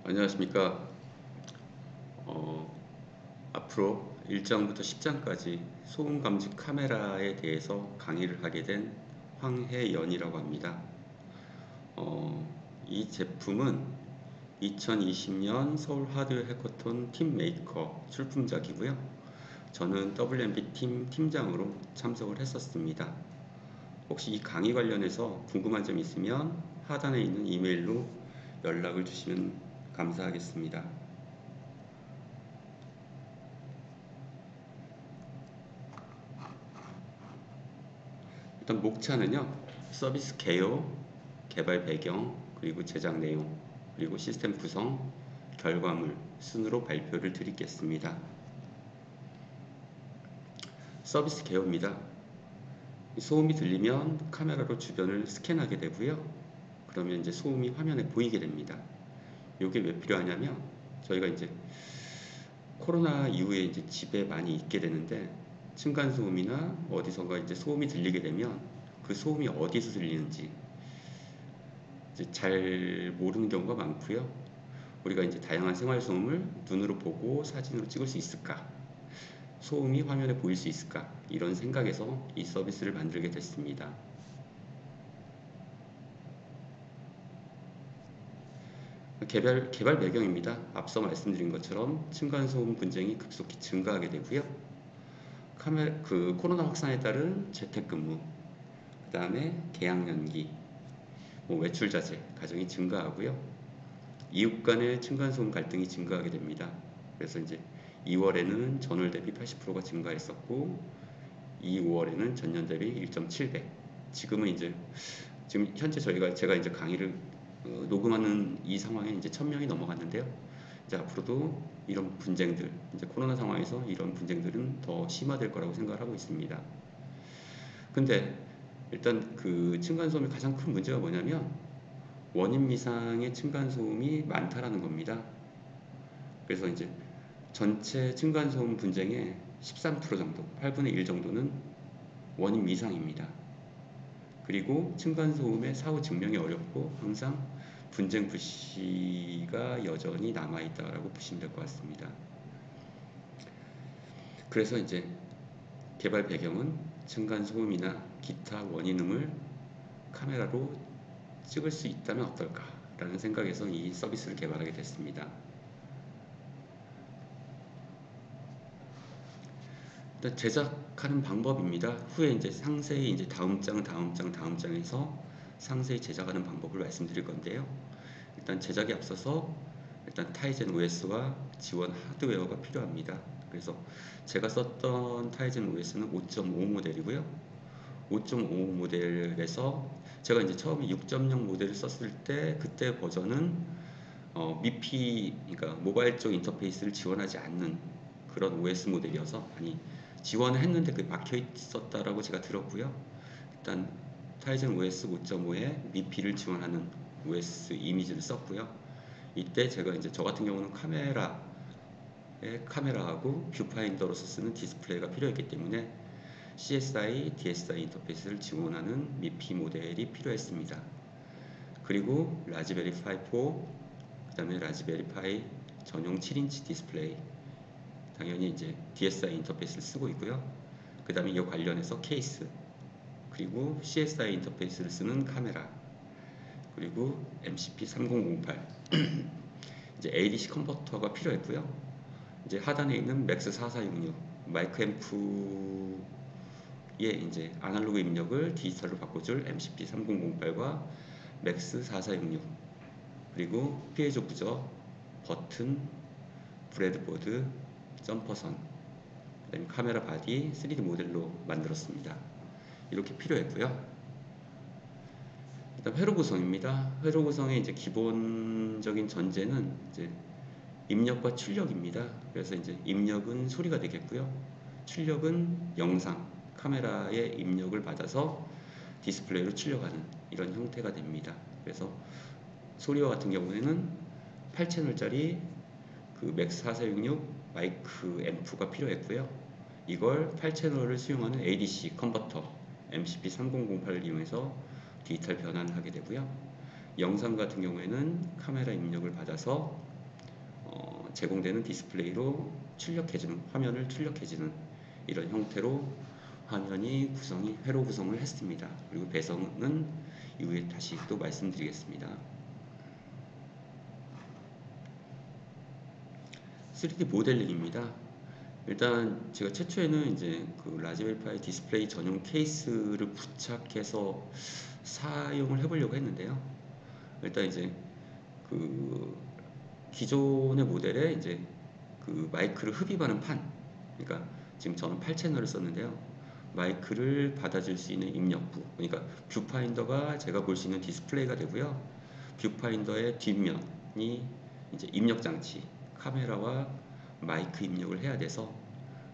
안녕하십니까. 어, 앞으로 1장부터 10장까지 소음 감지 카메라에 대해서 강의를 하게 된 황혜연이라고 합니다. 이 제품은 2020년 서울 하드웨어 해커톤 팀 메이커 출품작이고요. 저는 WMP 팀 팀장으로 참석을 했었습니다. 혹시 이 강의 관련해서 궁금한 점 있으면 하단에 있는 이메일로 연락을 주시면 감사하겠습니다. 일단 목차는요, 서비스 개요, 개발 배경, 그리고 제작 내용, 그리고 시스템 구성, 결과물 순으로 발표를 드리겠습니다. 서비스 개요입니다. 소음이 들리면 카메라로 주변을 스캔하게 되고요. 그러면 이제 소음이 화면에 보이게 됩니다. 이게 왜 필요하냐면 저희가 이제 코로나 이후에 이제 집에 많이 있게 되는데 층간 소음이나 어디선가 이제 소음이 들리게 되면 그 소음이 어디서 들리는지 이제 잘 모르는 경우가 많고요. 우리가 이제 다양한 생활 소음을 눈으로 보고 사진으로 찍을 수 있을까? 소음이 화면에 보일 수 있을까? 이런 생각에서 이 서비스를 만들게 됐습니다. 개발 배경입니다. 앞서 말씀드린 것처럼 층간소음 분쟁이 급속히 증가하게 되고요. 코로나 확산에 따른 재택근무, 그 다음에 계약 연기, 외출 자제, 가정이 증가하고요. 이웃 간의 층간소음 갈등이 증가하게 됩니다. 그래서 이제 2월에는 전월 대비 80%가 증가했었고 5월에는 전년 대비 1.7배. 지금은 이제 지금 현재 제가 이제 강의를 녹음하는 이 상황에 이제 1000명이 넘어갔는데요. 이제 앞으로도 이런 분쟁들, 이제 코로나 상황에서 이런 분쟁들은 더 심화될 거라고 생각을 하고 있습니다. 근데 일단 그 층간소음의 가장 큰 문제가 뭐냐면 원인 미상의 층간소음이 많다라는 겁니다. 그래서 이제 전체 층간소음 분쟁의 13% 정도, 8분의 1 정도는 원인 미상입니다. 그리고 층간소음의 사후 증명이 어렵고 항상 분쟁 불씨가 여전히 남아있다라고 보시면 될 것 같습니다. 그래서 이제 개발 배경은 층간소음이나 기타 원인음을 카메라로 찍을 수 있다면 어떨까라는 생각에서 이 서비스를 개발하게 됐습니다. 일단 제작하는 방법입니다. 후에 이제 상세히 이제 다음 장에서 상세히 제작하는 방법을 말씀드릴 건데요. 일단 제작에 앞서서 일단 타이젠 OS와 지원 하드웨어가 필요합니다. 그래서 제가 썼던 타이젠 OS는 5.5 모델이고요. 5.5 모델에서 제가 이제 처음에 6.0 모델을 썼을 때 그때 버전은 미피, 그러니까 모바일 쪽 인터페이스를 지원하지 않는 그런 OS 모델이어서 지원을 했는데 그게 막혀 있었다라고 제가 들었고요. 일단 타이zen OS 5.5에 미피를 지원하는 OS 이미지를 썼고요. 이때 제가 이제 저 같은 경우는 카메라하고 뷰파인더로서 쓰는 디스플레이가 필요했기 때문에 CSI, DSI 인터페이스를 지원하는 미피 모델이 필요했습니다. 그리고 라즈베리 파이 4, 그 다음에 라즈베리 파이 전용 7인치 디스플레이, 당연히 이제 DSI 인터페이스를 쓰고 있고요. 그 다음에 이 관련해서 케이스, 그리고 CSI 인터페이스를 쓰는 카메라, 그리고 MCP3008 이제 ADC 컨버터가 필요했고요. 이제 하단에 있는 맥스 4466 마이크 앰프의 이제 아날로그 입력을 디지털로 바꿔줄 MCP3008과 맥스 4466 그리고 피에조 부저, 버튼, 브레드보드, 점퍼선, 그다음에 카메라 바디 3D 모델로 만들었습니다. 이렇게 필요했고요. 일단 회로 구성입니다. 회로 구성의 이제 기본적인 전제는 이제 입력과 출력입니다. 그래서 이제 입력은 소리가 되겠고요. 출력은 영상, 카메라의 입력을 받아서 디스플레이로 출력하는 이런 형태가 됩니다. 그래서 소리와 같은 경우에는 8채널짜리 그 맥스 4466 마이크 앰프가 필요했고요. 이걸 8채널을 수용하는 ADC 컨버터 MCP3008을 이용해서 디지털 변환을 하게 되고요. 영상 같은 경우에는 카메라 입력을 받아서 제공되는 디스플레이로 출력해주는, 화면을 출력해주는 이런 형태로 화면이 회로 구성을 했습니다. 그리고 배성은 이후에 다시 또 말씀드리겠습니다. 3D 모델링입니다. 일단 제가 최초에는 이제 그 라즈베리 파이 디스플레이 전용 케이스를 부착해서 사용을 해보려고 했는데요. 일단 이제 그 기존의 모델에 이제 그 마이크를 흡입하는 판, 그러니까 지금 저는 8채널을 썼는데요. 마이크를 받아줄 수 있는 입력부, 그러니까 뷰파인더가 제가 볼 수 있는 디스플레이가 되고요. 뷰파인더의 뒷면이 이제 입력 장치, 카메라와 마이크 입력을 해야 돼서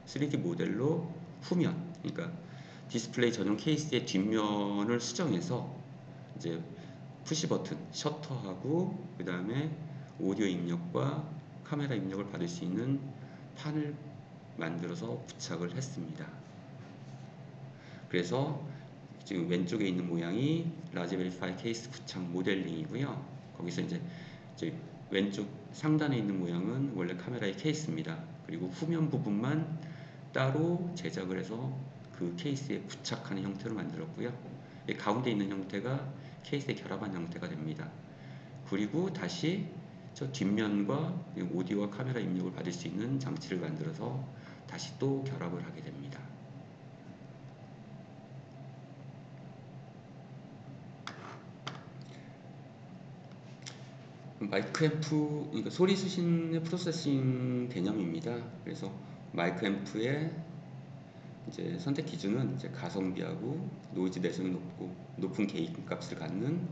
3D 모델로 후면, 그러니까 디스플레이 전용 케이스의 뒷면을 수정해서 이제 푸시 버튼, 셔터하고 그 다음에 오디오 입력과 카메라 입력을 받을 수 있는 판을 만들어서 부착을 했습니다. 그래서 지금 왼쪽에 있는 모양이 라즈베리 파이 케이스 부착 모델링이고요. 거기서 이제 왼쪽 상단에 있는 모양은 원래 카메라의 케이스입니다. 그리고 후면 부분만 따로 제작을 해서 그 케이스에 부착하는 형태로 만들었고요. 가운데 있는 형태가 케이스에 결합한 형태가 됩니다. 그리고 다시 저 뒷면과 오디오와 카메라 입력을 받을 수 있는 장치를 만들어서 다시 또 결합을 하게 됩니다. 마이크 앰프, 그러니까 소리 수신의 프로세싱 개념입니다. 그래서 마이크 앰프의 이제 선택 기준은 이제 가성비하고 노이즈 내성이 높은 게인 값을 갖는,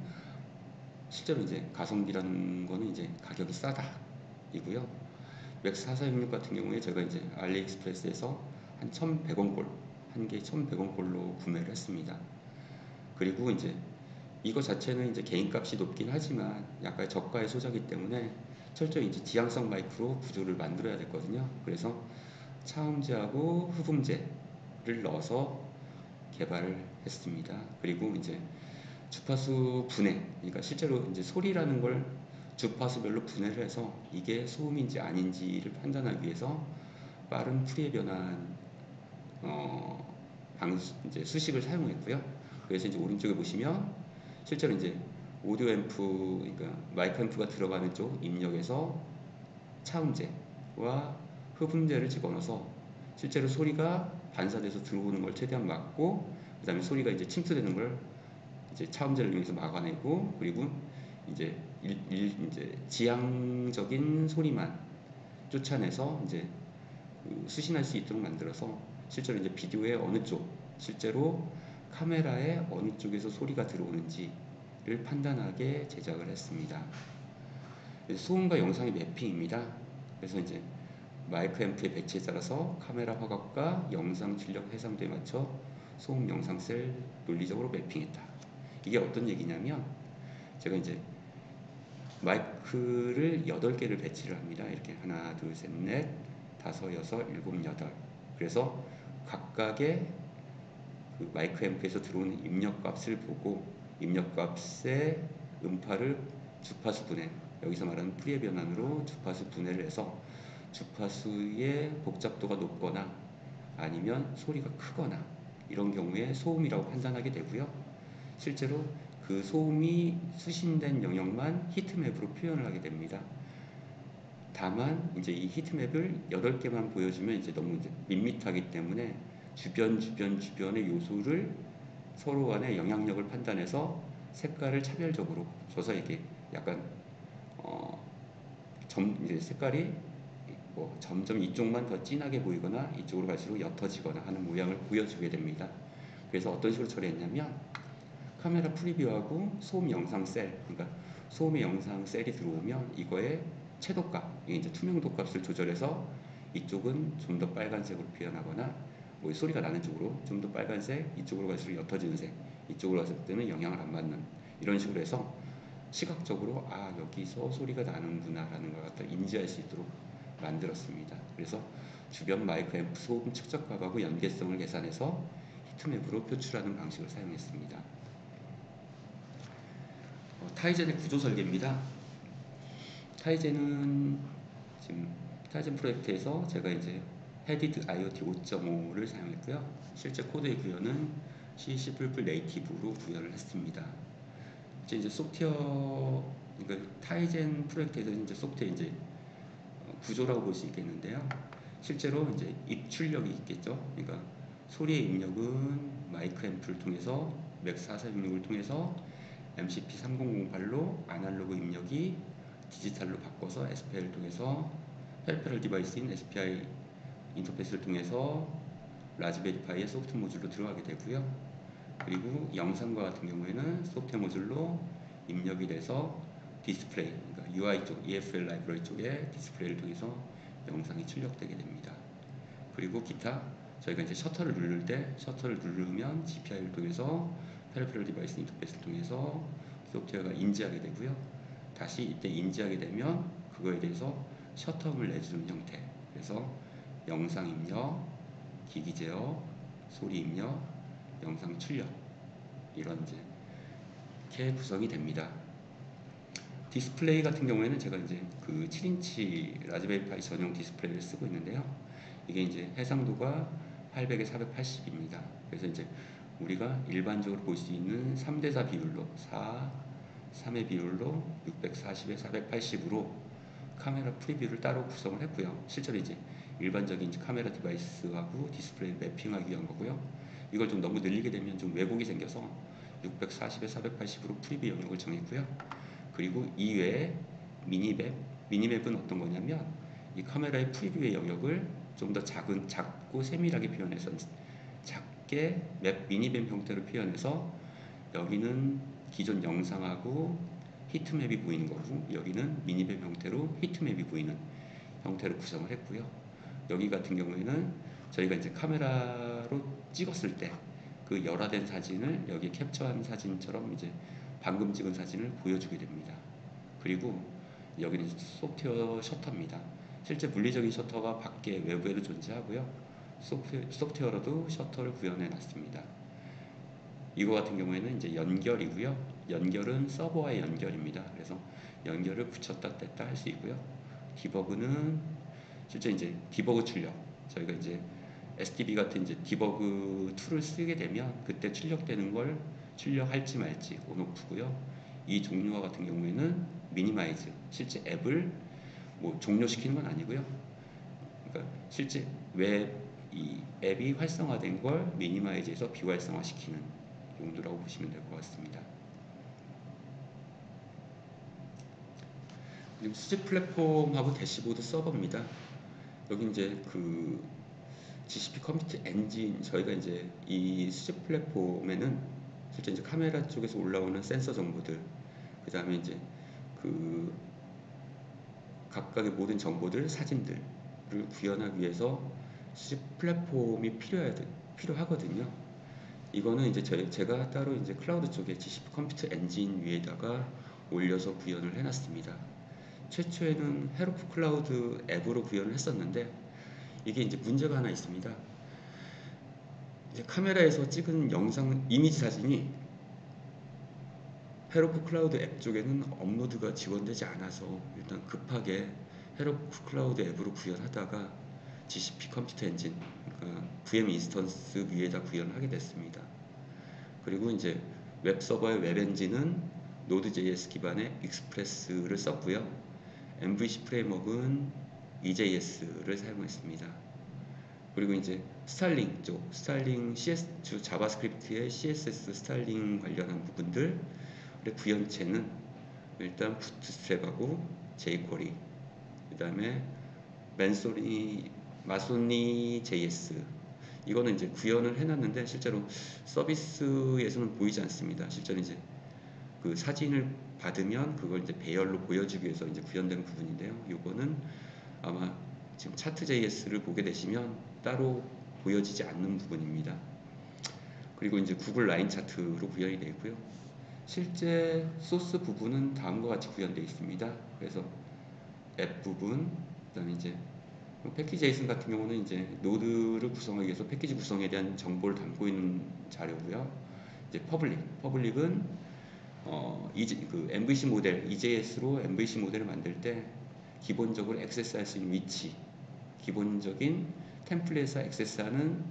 실제로 이제 가성비라는 거는 이제 가격이 싸다 이고요. 맥스 4466 같은 경우에 제가 이제 알리익스프레스에서 한 1,100원꼴, 한 개에 1,100원꼴로 구매를 했습니다. 그리고 이제 이거 자체는 이제 개인 값이 높긴 하지만 약간 저가의 소자기 때문에 철저히 이제 지향성 마이크로 구조를 만들어야 됐거든요. 그래서 차음제하고 흡음제를 넣어서 개발을 했습니다. 그리고 이제 주파수 분해, 그러니까 실제로 이제 소리라는 걸 주파수별로 분해를 해서 이게 소음인지 아닌지를 판단하기 위해서 빠른 푸리에 변환 이제 수식을 사용했고요. 그래서 이제 오른쪽에 보시면 실제로 이제 오디오 앰프, 그러니까 마이크 앰프가 들어가는 쪽 입력에서 차음제와 흡음제를 집어넣어서 실제로 소리가 반사돼서 들어오는 걸 최대한 막고, 그 다음에 소리가 이제 침투되는 걸 이제 차음제를 이용해서 막아내고, 그리고 이제 이제 지향적인 소리만 쫓아내서 이제 그 수신할 수 있도록 만들어서 실제로 이제 비디오의 어느 쪽, 실제로 카메라의 어느 쪽에서 소리가 들어오는지를 판단하게 제작을 했습니다. 소음과 영상의 매핑입니다. 그래서 이제 마이크 앰프의 배치에 따라서 카메라 화각과 영상 출력 해상도에 맞춰 소음 영상 셀 논리적으로 매핑했다. 이게 어떤 얘기냐면 제가 이제 마이크를 8개를 배치를 합니다. 이렇게 하나, 둘, 셋, 넷, 다섯, 여섯, 일곱, 여덟. 그래서 각각의 그 마이크 앰프에서 들어오는 입력값을 보고 입력값의 음파를 주파수 분해, 여기서 말하는 푸리에 변환으로 주파수 분해를 해서 주파수의 복잡도가 높거나 아니면 소리가 크거나 이런 경우에 소음이라고 판단하게 되고요. 실제로 그 소음이 수신된 영역만 히트맵으로 표현을 하게 됩니다. 다만 이제 이 히트맵을 8개만 보여주면 이제 너무 이제 밋밋하기 때문에 주변의 요소를 서로 간의 영향력을 판단해서 색깔을 차별적으로 줘서 이게 약간 이제 색깔이 뭐 점점 이쪽만 더 진하게 보이거나 이쪽으로 갈수록 옅어지거나 하는 모양을 보여주게 됩니다. 그래서 어떤 식으로 처리했냐면 카메라 프리뷰하고 소음 영상 셀, 그러니까 소음의 영상 셀이 들어오면 이거의 채도값, 이게 이제 투명도 값을 조절해서 이쪽은 좀 더 빨간색으로 표현하거나 뭐 소리가 나는 쪽으로 좀 더 빨간색, 이쪽으로 갈수록 옅어지는 색, 이쪽으로 갔을 때는 영향을 안 받는, 이런 식으로 해서 시각적으로 아 여기서 소리가 나는구나 라는 걸 갖다 인지할 수 있도록 만들었습니다. 그래서 주변 마이크 앰프 소음 측정값하고 연계성을 계산해서 히트맵으로 표출하는 방식을 사용했습니다. 타이젠의 구조 설계입니다. 타이젠은 지금 타이즌 프로젝트에서 제가 이제 헤디드 IoT 5.5를 사용했고요. 실제 코드의 구현은 C, C++ 네이티브로 구현을 했습니다. 이제 소프트웨어, 그러니까 타이젠 프로젝트에서 이제 소프트웨어 이제 구조라고 볼 수 있겠는데요. 실제로 이제 입출력이 있겠죠. 그러니까 소리의 입력은 마이크 앰프를 통해서 맥 4466을 통해서 MCP 3008로 아날로그 입력이 디지털로 바꿔서 SPI를 통해서 페리페럴 디바이스인 SPI 인터페이스를 통해서 라즈베리파이의 소프트 모듈로 들어가게 되고요. 그리고 영상과 같은 경우에는 소프트웨어 모듈로 입력이 돼서 디스플레이, 그러니까 UI 쪽, EFL 라이브러리 쪽에 디스플레이를 통해서 영상이 출력되게 됩니다. 그리고 기타, 저희가 이제 셔터를 누를 때 셔터를 누르면 GPI를 통해서 페리페럴 디바이스 인터페이스를 통해서 소프트웨어가 인지하게 되고요. 다시 이때 인지하게 되면 그거에 대해서 셔터음을 내주는 형태. 그래서 영상 입력, 기기 제어, 소리 입력, 영상 출력 이런 이제 이렇게 구성이 됩니다. 디스플레이 같은 경우에는 제가 이제 그 7인치 라즈베리 파이 전용 디스플레이를 쓰고 있는데요. 이게 이제 해상도가 800에 480입니다. 그래서 이제 우리가 일반적으로 볼 수 있는 3대4 비율로 4, 3의 비율로 640에 480으로 카메라 프리뷰를 따로 구성을 했고요. 실제로 이제 일반적인 카메라 디바이스하고 디스플레이 매핑하기 위한 거고요. 이걸 좀 너무 늘리게 되면 좀 왜곡이 생겨서 640에 480으로 프리뷰 영역을 정했고요. 그리고 이외에 미니맵은 어떤 거냐면 이 카메라의 프리뷰의 영역을 좀 더 작고 세밀하게 표현해서 작게 미니맵 형태로 표현해서 여기는 기존 영상하고 히트맵이 보이는 거고 여기는 미니맵 형태로 히트맵이 보이는 형태로 구성을 했고요. 여기 같은 경우에는 저희가 이제 카메라로 찍었을 때 그 열화된 사진을 여기 캡처한 사진처럼 이제 방금 찍은 사진을 보여주게 됩니다. 그리고 여기는 소프트웨어 셔터입니다. 실제 물리적인 셔터가 밖에 외부에도 존재하고요. 소프트웨어로도 셔터를 구현해 놨습니다. 이거 같은 경우에는 이제 연결이고요. 연결은 서버와의 연결입니다. 그래서 연결을 붙였다 뗐다 할 수 있고요. 디버그는 실제 이제 디버그 출력. 저희가 이제 SDB 같은 이제 디버그 툴을 쓰게 되면 그때 출력되는 걸 출력할지 말지 온오프고요. 이 종류와 같은 경우에는 미니마이즈. 실제 앱을 뭐 종료시키는 건 아니고요. 그러니까 실제 이 앱이 활성화된 걸 미니마이즈해서 비활성화시키는 용도라고 보시면 될 것 같습니다. 그리고 수집 플랫폼하고 대시보드 서버입니다. 여기 이제 그 GCP 컴퓨터 엔진 저희가 이제 이 수집 플랫폼에는 실제 이제 카메라 쪽에서 올라오는 센서 정보들 그 다음에 이제 그 각각의 모든 정보들 사진들을 구현하기 위해서 수집 플랫폼이 필요하거든요. 이거는 이제 제가 따로 이제 클라우드 쪽에 GCP 컴퓨터 엔진 위에다가 올려서 구현을 해놨습니다. 최초에는 헤로프 클라우드 앱으로 구현을 했었는데 이게 이제 문제가 하나 있습니다. 이제 카메라에서 찍은 영상 이미지 사진이 헤로프 클라우드 앱 쪽에는 업로드가 지원되지 않아서 일단 급하게 헤로프 클라우드 앱으로 구현하다가 GCP 컴퓨터 엔진 그러니까 VM 인스턴스 위에다 구현을 하게 됐습니다. 그리고 이제 웹 서버의 웹 엔진은 Node.js 기반의 익스프레스를 썼고요. MVC 프레임워크는 EJS를 사용했습니다. 그리고 이제 스타일링 쪽, 스타일링 CS 자바스크립트의 CSS 스타일링 관련한 부분들 구현체는 일단 부트스트랩하고 jQuery 그 다음에 마소니 JS 이거는 이제 구현을 해놨는데 실제로 서비스에서는 보이지 않습니다. 실제로 이제 그 사진을 받으면 그걸 이제 배열로 보여주기 위해서 이제 구현되는 부분인데요. 이거는 아마 지금 차트 JS를 보게 되시면 따로 보여지지 않는 부분입니다. 그리고 이제 구글 라인 차트로 구현이 되어 있고요. 실제 소스 부분은 다음과 같이 구현되어 있습니다. 그래서 앱 부분, 그다음에 이제 패키지 JSON 같은 경우는 이제 노드를 구성하기 위해서 패키지 구성에 대한 정보를 담고 있는 자료고요. 이제 퍼블릭은 MVC 모델 EJS로 MVC 모델을 만들 때 기본적으로 액세스할 수 있는 위치, 기본적인 템플릿에서 액세스하는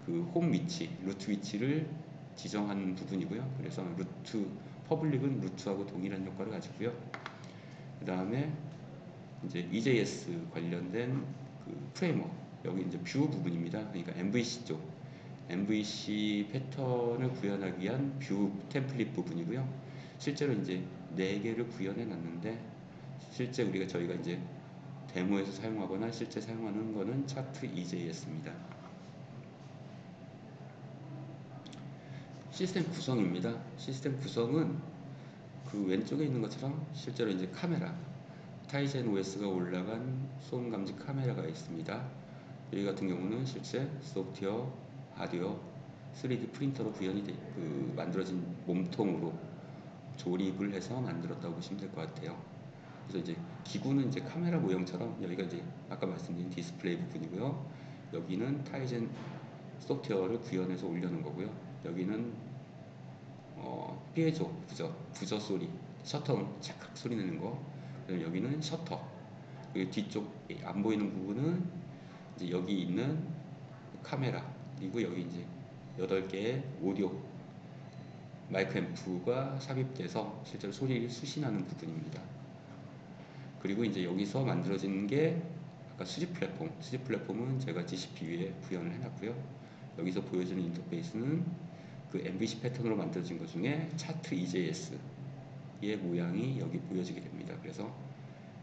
그 홈 위치, 루트 위치를 지정하는 부분이고요. 그래서 루트 퍼블릭은 루트하고 동일한 효과를 가지고요. 그 다음에 이제 EJS 관련된 그 프레임워크, 여기 이제 뷰 부분입니다. 그러니까 MVC 쪽, MVC 패턴을 구현하기 위한 뷰 템플릿 부분이고요. 실제로 이제 4개를 구현해 놨는데, 실제 저희가 이제 데모에서 사용하거나 실제 사용하는 거는 차트 EJS입니다. 시스템 구성입니다. 시스템 구성은 그 왼쪽에 있는 것처럼 실제로 이제 카메라, 타이젠 OS가 올라간 소음 감지 카메라가 있습니다. 여기 같은 경우는 실제 소프트웨어, 하드웨어, 3D 프린터로 만들어진 몸통으로 조립을 해서 만들었다고 보시면 될 것 같아요. 그래서 이제 기구는 이제 카메라 모형처럼, 여기가 이제 아까 말씀드린 디스플레이 부분이고요. 여기는 타이젠 소프트웨어를 구현해서 올려놓은 거고요. 여기는 피에조 부저 소리, 셔터 착각 소리 내는 거. 그다음에 여기는 셔터. 그 뒤쪽 안 보이는 부분은 이제 여기 있는 카메라, 그리고 여기 이제 8개의 오디오 마이크 앰프가 삽입돼서 실제로 소리를 수신하는 부분입니다. 그리고 이제 여기서 만들어진 게 아까 수집 플랫폼은 제가 GCP 위에 구현을 해놨고요. 여기서 보여주는 인터페이스는 그 MVC 패턴으로 만들어진 것 중에 차트 EJS의 모양이 여기 보여지게 됩니다. 그래서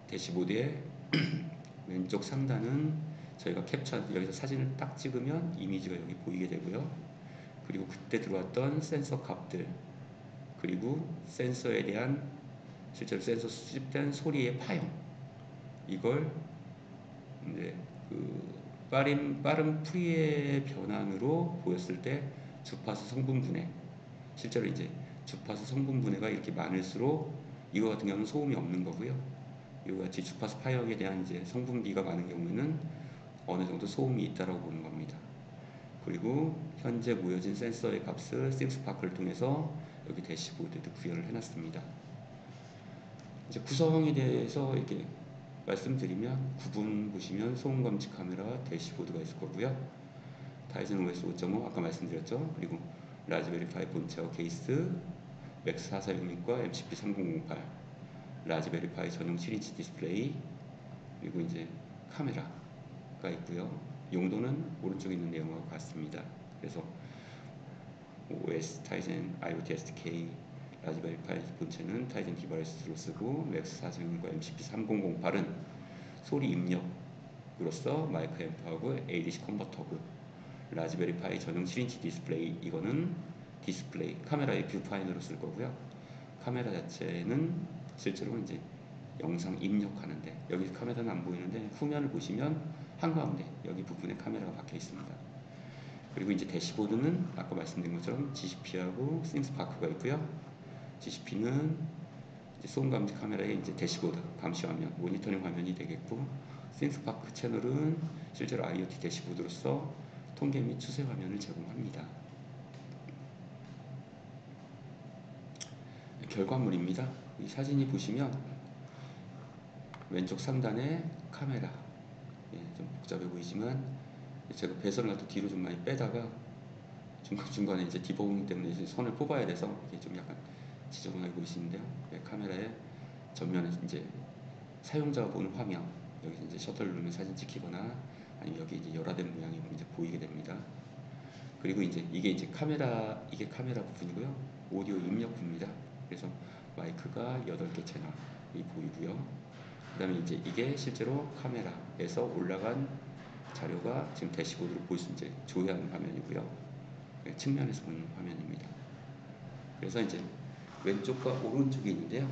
대시보드의 왼쪽 상단은 저희가 여기서 사진을 딱 찍으면 이미지가 여기 보이게 되고요. 그리고 그때 들어왔던 센서 값들, 그리고 센서에 대한 실제로 센서 수집된 소리의 파형, 이걸 이제 그 빠른 프리의 변환으로 보였을 때 주파수 성분분해, 실제로 이제 주파수 성분분해가 이렇게 많을수록 이거 같은 경우는 소음이 없는 거고요. 이와 같이 주파수 파형에 대한 이제 성분비가 많은 경우에는 어느 정도 소음이 있다라고 보는 겁니다. 그리고 현재 모여진 센서의 값을 싱스파크를 통해서 여기 대시보드에도 구현을 해놨습니다. 이제 구성에 대해서 이렇게 말씀드리면, 구분 보시면 소음 감지 카메라와 대시보드가 있을 거고요. 타이zen OS 5.5 아까 말씀드렸죠. 그리고 라즈베리 파이 본체와 케이스, 맥스 4466과 MCP 3008, 라즈베리 파이 전용 7인치 디스플레이, 그리고 이제 카메라가 있고요. 용도는 오른쪽에 있는 내용과 같습니다. 그래서 OS 타이zen IoT SDK, 라즈베리 파이 본체는 타이zen 디바이스로 쓰고, 맥스 4466과 MCP 3008은 소리 입력으로서 마이크 앰프하고 ADC 컨버터고, 라즈베리 파이 전용 7인치 디스플레이, 이거는 디스플레이 카메라의 뷰파인더로 쓸 거고요. 카메라 자체는 실제로 이제 영상 입력하는데, 여기 카메라는 안 보이는데 후면을 보시면 한가운데 여기 부분에 카메라가 박혀 있습니다. 그리고 이제 대시보드는 아까 말씀드린 것처럼 GCP하고 싱스파크가 있고요. GCP는 소음 감지 카메라의 이제 대시보드 감시 화면, 모니터링 화면이 되겠고, 싱스파크 채널은 실제로 IoT 대시보드로서 통계 및 추세 화면을 제공합니다. 결과물입니다. 이 사진이 보시면 왼쪽 상단에 카메라, 좀 복잡해 보이지만 제가 배선을 갖다 뒤로 좀 많이 빼다가 중간중간에 이제 디버깅 때문에 이제 선을 뽑아야 돼서 이게 좀 약간 지저분하게 보이시는데요. 카메라의 전면에 이제 사용자가 보는 화면, 여기 이제 셔터를 누르면 사진 찍히거나 아니면 여기 이제 열화된 모양이 이제 보이게 됩니다. 그리고 이제 이게 카메라 부분이고요. 오디오 입력부입니다. 그래서 마이크가 8개 채널이 보이고요. 그 다음에 이제 이게 실제로 카메라에서 올라간 자료가 지금 대시보드로 보시면 이제 조회하는 화면이고요. 측면에서 보는 화면입니다. 그래서 이제 왼쪽과 오른쪽이 있는데요.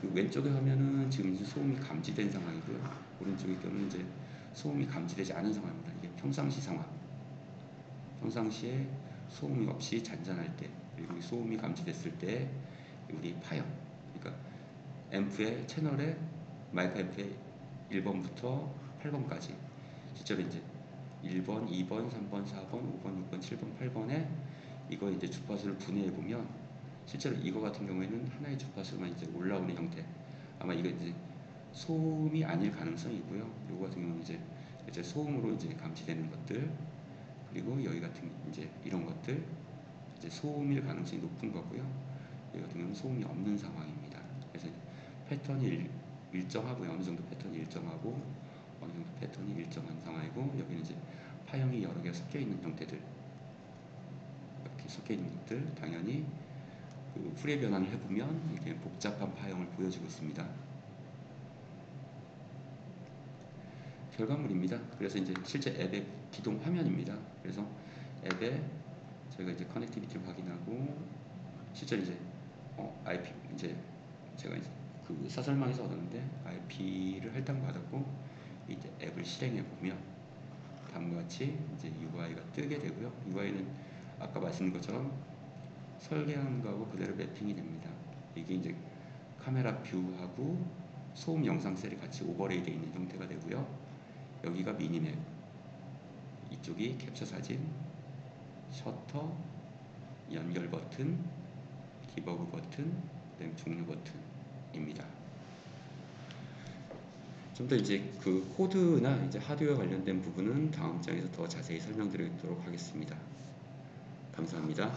그 왼쪽의 화면은 지금 이제 소음이 감지된 상황이고요. 오른쪽의 경우는 이제 소음이 감지되지 않은 상황입니다. 이게 평상시 상황. 평상시에 소음이 없이 잔잔할 때, 그리고 소음이 감지됐을 때 우리 파형, 그러니까 앰프의 채널에 마이크 앰프의 1번부터 8번까지 실제로 이제 1번, 2번, 3번, 4번, 5번, 6번, 7번, 8번에 이거 이제 주파수를 분해해 보면 실제로 이거 같은 경우에는 하나의 주파수만 이제 올라오는 형태. 아마 이거 이제 소음이 아닐 가능성이고요. 요거 같은 경우는 이제 소음으로 이제 감지되는 것들, 그리고 여기 같은 이제 이런 것들 이제 소음일 가능성이 높은 거고요. 여기 같은 경우는 소음이 없는 상황입니다. 그래서 패턴이 일정하고요. 어느 정도 패턴이 일정하고 어느 정도 패턴이 일정한 상황이고, 여기는 이제 파형이 여러 개가 섞여 있는 형태들, 이렇게 섞여 있는 것들, 당연히 그 풀이의 변환을 해보면 이렇게 복잡한 파형을 보여주고 있습니다. 결과물입니다. 그래서 이제 실제 앱의 기동 화면입니다. 그래서 앱에 저희가 이제 커넥티비티를 확인하고, 실제 이제 IP 이제 제가 이제 그 사설망에서 얻었는데 IP를 할당받았고, 이제 앱을 실행해 보면 다음과 같이 이제 UI가 뜨게 되고요. UI는 아까 말씀드린 것처럼 설계한 거하고 그대로 매핑이 됩니다. 이게 이제 카메라 뷰하고 소음 영상 셀이 같이 오버레이 되어 있는 형태가 되고요. 여기가 미니맵, 이쪽이 캡처 사진, 셔터, 연결 버튼, 디버그 버튼, 그다음에 종료 버튼입니다. 좀 더 이제 그 코드나 이제 하드웨어 관련된 부분은 다음 장에서 더 자세히 설명드리도록 하겠습니다. 감사합니다.